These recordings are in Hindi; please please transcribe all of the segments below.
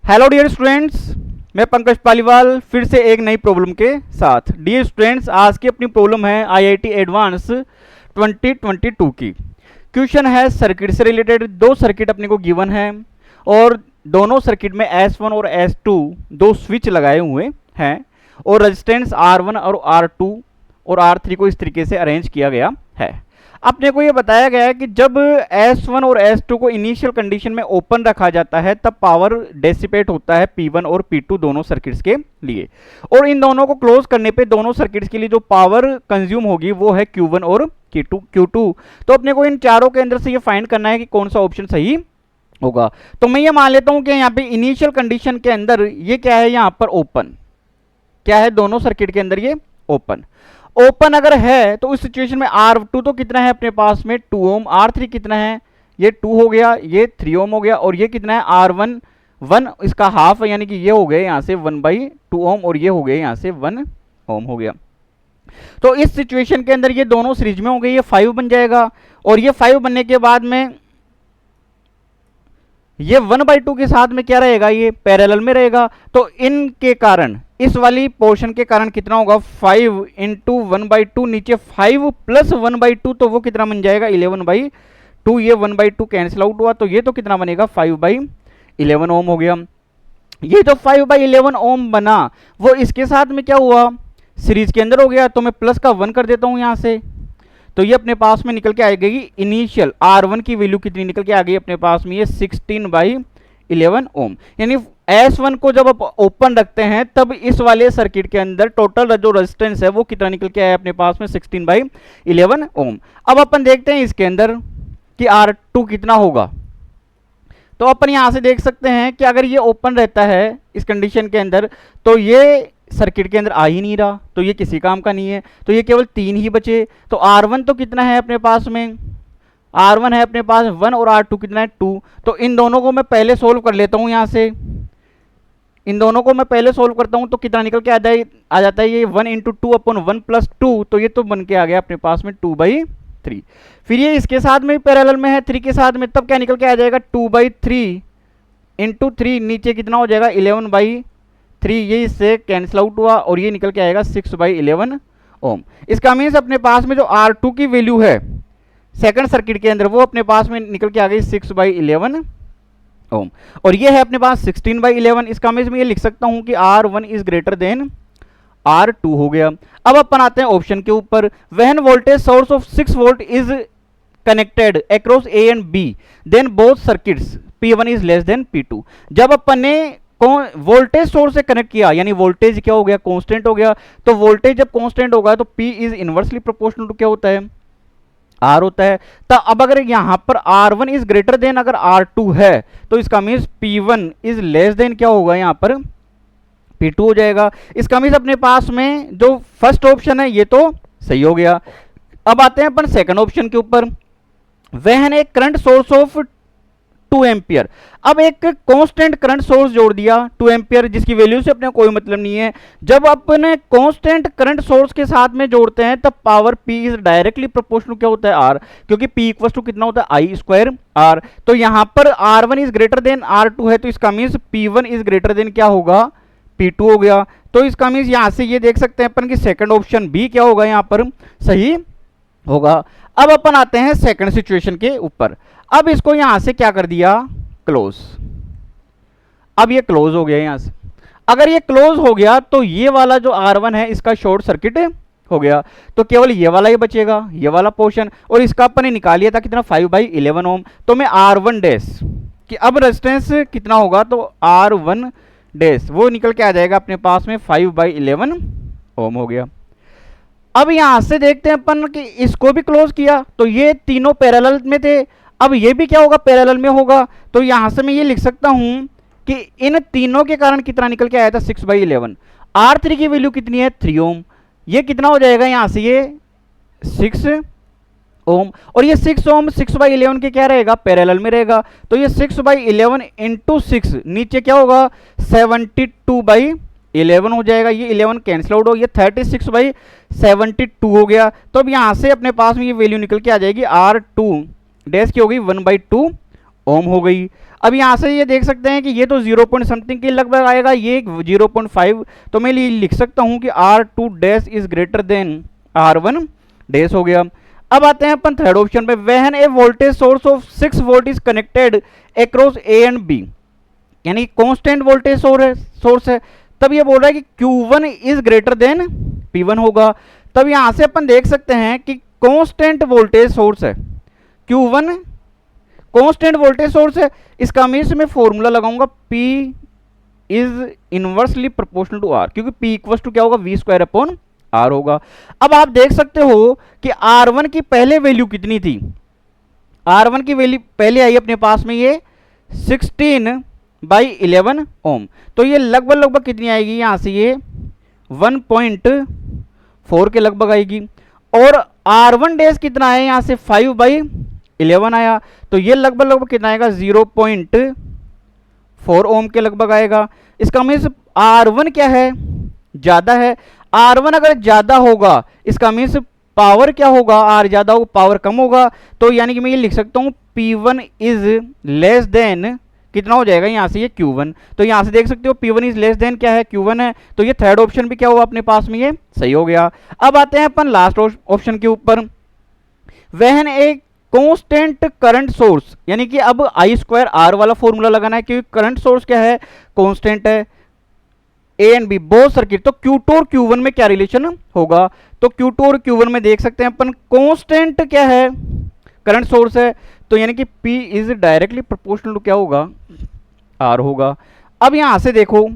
हेलो डियर स्टूडेंट्स, मैं पंकज पालीवाल फिर से एक नई प्रॉब्लम के साथ। डियर स्टूडेंट्स, आज की अपनी प्रॉब्लम है आईआईटी एडवांस 2022 की। क्वेश्चन है सर्किट से रिलेटेड। दो सर्किट अपने को गिवन है और दोनों सर्किट में S1 और S2 दो स्विच लगाए हुए हैं और रेजिस्टेंस R1 और R2 और R3 को इस तरीके से अरेंज किया गया है। अपने को ये बताया गया है कि जब S1 और S2 को इनिशियल कंडीशन में ओपन रखा जाता है तब पावर डेसिपेट होता है P1 और P2 दोनों सर्किट्स के लिए, और इन दोनों को क्लोज करने पे दोनों सर्किट्स के लिए जो पावर कंज्यूम होगी वो है Q1 और Q2। तो अपने को इन चारों के अंदर से ये फाइंड करना है कि कौन सा ऑप्शन सही होगा। तो मैं ये मान लेता हूं कि यहाँ पे इनिशियल कंडीशन के अंदर ये क्या है, यहाँ पर ओपन क्या है, दोनों सर्किट के अंदर ये ओपन अगर है तो उस सिचुएशन में R2 तो कितना है अपने पास में 2 ओम, R3 कितना है, ये 2 हो गया, ये 3 ओम हो गया, और ये कितना है R1 1, इसका हाफ है, यानी कि ये हो गए यहाँ से 1/2 ओम और ये हो गए यहाँ से 1 ओम हो गया। तो इस सिचुएशन के अंदर ये दोनों सीरीज में हो गए, ये 5 बन जाएगा, और ये 5 बनने के बाद में ये 1/2 के साथ में क्या रहेगा, ये पैरेलल में रहेगा। तो इनके कारण इस वाली पोर्शन के कारण कितना होगा, 5 इंटू 1/2, नीचे 5 प्लस 1/2, तो वो कितना बन जाएगा 11/2। ये 1/2 कैंसिल आउट हुआ, तो ये तो कितना बनेगा 5/11 ओम हो गया। ये जो 5/11 ओम बना वो इसके साथ में क्या हुआ, सीरीज के अंदर हो गया। तो मैं प्लस का 1 कर देता हूं यहां से, तो ये अपने पास में निकल के आ गई इनिशियल R1 की वैल्यू कितनी निकल के आ गई अपने पास में, ये 16/11 ओम। यानी S1 को जब आप ओपन रखते हैं तब इस वाले सर्किट के अंदर टोटल जो रेजिस्टेंस है वो कितना निकल के आया अपने पास में 16/11 ओम। अब अपन देखते हैं इसके अंदर कि R2 कितना होगा। तो अपन यहां से देख सकते हैं कि अगर ये ओपन रहता है इस कंडीशन के अंदर तो ये सर्किट के अंदर आ ही नहीं रहा, तो ये किसी काम का नहीं है, तो ये केवल 3 ही बचे। तो R1 तो कितना है अपने पास में, R1 है अपने पास 1 और R2 कितना है 2। तो इन दोनों को मैं पहले सोल्व कर लेता हूं, यहां से इन दोनों को मैं पहले सोल्व करता हूं, तो कितना निकल के आ जाता है ये 1 इंटू 2 अपॉन 1 प्लस 2, तो ये तो बन के आ गया अपने पास में 2/3। फिर ये इसके साथ में पैरेलल में है 3 के साथ में, तब क्या निकल के आ जाएगा 2/3 इंटू 3, नीचे कितना हो जाएगा 11/3, ये इससे कैंसिल आउट हुआ और ये निकल के आएगा 6/11 ओम। इसका मीन्स अपने पास में जो R2 की वैल्यू है सेकंड सर्किट के अंदर वो अपने पास में निकल के आ गई 6/11 ओम, और ये है अपने पास 16/11। इसका मीन्स मैं ये लिख सकता हूं कि R1 is greater then R2 हो गया। अब अपन आते हैं ऑप्शन के ऊपर। When voltage source of 6 volt is connected across A and B then both circuits P1 is less than P2। जब अपन ने वोल्टेज सोर्स से कनेक्ट किया, यानी वोल्टेज क्या हो गया, कांस्टेंट हो गया। तो वोल्टेज जब कांस्टेंट होगा तो P is inversely proportional to क्या होता है, R होता है। तो अब अगर यहां पर R1 इज ग्रेटर देन अगर R2 है तो इसका means P1 is less then क्या होगा, यहां पर P2 हो जाएगा। इसका मीन्स अपने पास में जो फर्स्ट ऑप्शन है ये तो सही हो गया। अब आते हैं अपन सेकंड ऑप्शन के ऊपर। वह एक करंट सोर्स ऑफ 2 एम्पियर। अब एक कांस्टेंट करंट सोर्स जोड़ दिया 2 एम्पियर, जिसकी वैल्यू से अपने कोई मतलब नहीं है। जब अपने कांस्टेंट करंट सोर्स के साथ में जोड़ते हैं तब power P is directly proportional क्या होता है R, क्योंकि P इक्वल टू कितना होता है I² R। तो यहां पर R1 is greater then R2 है, तो इसका means P1 is greater then क्या होगा, P2 हो गया। तो इसका मीन्स यहां से ये देख सकते हैं अपन कि सेकंड ऑप्शन B क्या होगा, यहां पर सही होगा। अब अपन आते हैं सेकंड सिचुएशन के ऊपर। अब इसको यहां से क्या कर दिया, क्लोज। अब ये क्लोज हो गया यहां से। अगर ये क्लोज हो गया तो ये वाला जो R1 है इसका शॉर्ट सर्किट हो गया, तो केवल ये वाला ही बचेगा, ये वाला पोर्शन। और इसका अपन ने निकाल लिया था कितना 5/11 ओम। तो मैं R1 डैश कि अब रेजिस्टेंस कितना होगा, तो R1 डैश वो निकल के आ जाएगा अपने पास में 5/11 ओम हो गया। अब यहां से देखते हैं अपन कि इसको भी क्लोज किया तो ये तीनों पैरेलल में थे। अब ये भी क्या होगा, पैरेलल में होगा। तो यहां से मैं ये लिख सकता हूं कि इन तीनों के कारण कितना निकल के आया था 6/11। R3 की वैल्यू कितनी है 3 ओम, ये कितना हो जाएगा यहां से ये 6 ओम, और ये 6 ओम 6/11 के क्या रहेगा, पैरेलल में रहेगा। तो ये 6/11 इंटू 6 नीचे क्या होगा 72/11 हो जाएगा। ये 11 कैंसिल आउट हो, ये 36/72 हो गया। तो अब यहां से अपने पास में ये वैल्यू निकल के आ जाएगी R2 डैश की होगी 1/2 ओम हो गई। अब यहाँ से ये देख सकते हैं कि ये तो 0 पॉइंट समथिंग के लगभग आएगा, ये 0.5, तो मैं लिख सकता हूँ कि R2 dash is greater than R1 dash हो गया। अब आते हैं अपन थर्ड ऑप्शन पे, when a voltage source of 6 volt is connected across A and B, यानी कांस्टेंट वोल्टेज सोर्स है, तब ये बोल रहा है कि Q1 is greater then P1 होगा। तब यहां से अपन देख सकते हैं कि कांस्टेंट वोल्टेज सोर्स है, Q1 कांस्टेंट वोल्टेज सोर्स है, इसका हमेशा मैं फॉर्मूला लगाऊंगा P is inversely proportional to R, क्योंकि P इक्वल टू क्या होगा, V स्क्वायर अपॉन R होगा। अब आप देख सकते हो कि R1 की पहले वैल्यू कितनी थी, R1 की वैल्यू पहले आई अपने पास में ये 16/11 ओम, तो ये लगभग कितनी आएगी, यहां से ये 1.4 के लगभग आएगी। और R1 डैश कितना है, यहां से 5/11 आया, तो ये लगभग कितना आएगा, 0.4 ओम के लगभग आएगा। इसका मीन्स R1 क्या है, ज्यादा है। R1 अगर ज्यादा होगा इसका मीन्स पावर क्या होगा, R ज्यादा होगा पावर कम होगा, तो यानी कि मैं ये लिख सकता हूं P1 इज लेस देन कितना हो जाएगा, यहां से ये Q1, तो यहां से देख सकते हो P1 इज लेस देन क्या है, Q1 है, तो ये थर्ड ऑप्शन भी क्या हुआ अपने पास में, ये सही हो गया। अब आते हैं अपन लास्ट ऑप्शन के ऊपर, when a constant current source, यानी कि अब I स्क्वायर R वाला फॉर्मूला लगाना है, क्योंकि करंट सोर्स क्या है, कांस्टेंट है, A and B both circuit, तो Q2 और Q1 में क्या रिलेशन होगा, तो Q2 और Q1 में देख सकते हैं अपन कांस्टेंट क्या है, करंट सोर्स है, तो यानी कि P is directly proportional to क्या होगा, R होगा। अब यहां से देखो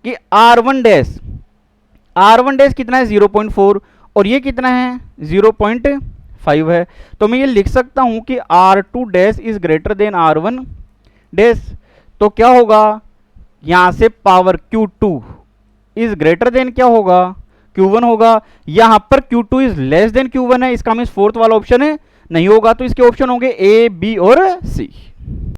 कि R1 डैश कितना है, 0.4, और ये कितना है, 0.5 है, तो मैं ये लिख सकता हूं कि R2 dash is greater than R1 dash, तो क्या होगा, यहां से power Q2 is greater then क्या होगा, Q1 होगा। यहां पर Q2 is less then Q1 है, इसका मीन्स फोर्थ वाला ऑप्शन है नहीं होगा, तो इसके ऑप्शन होंगे A, B और C।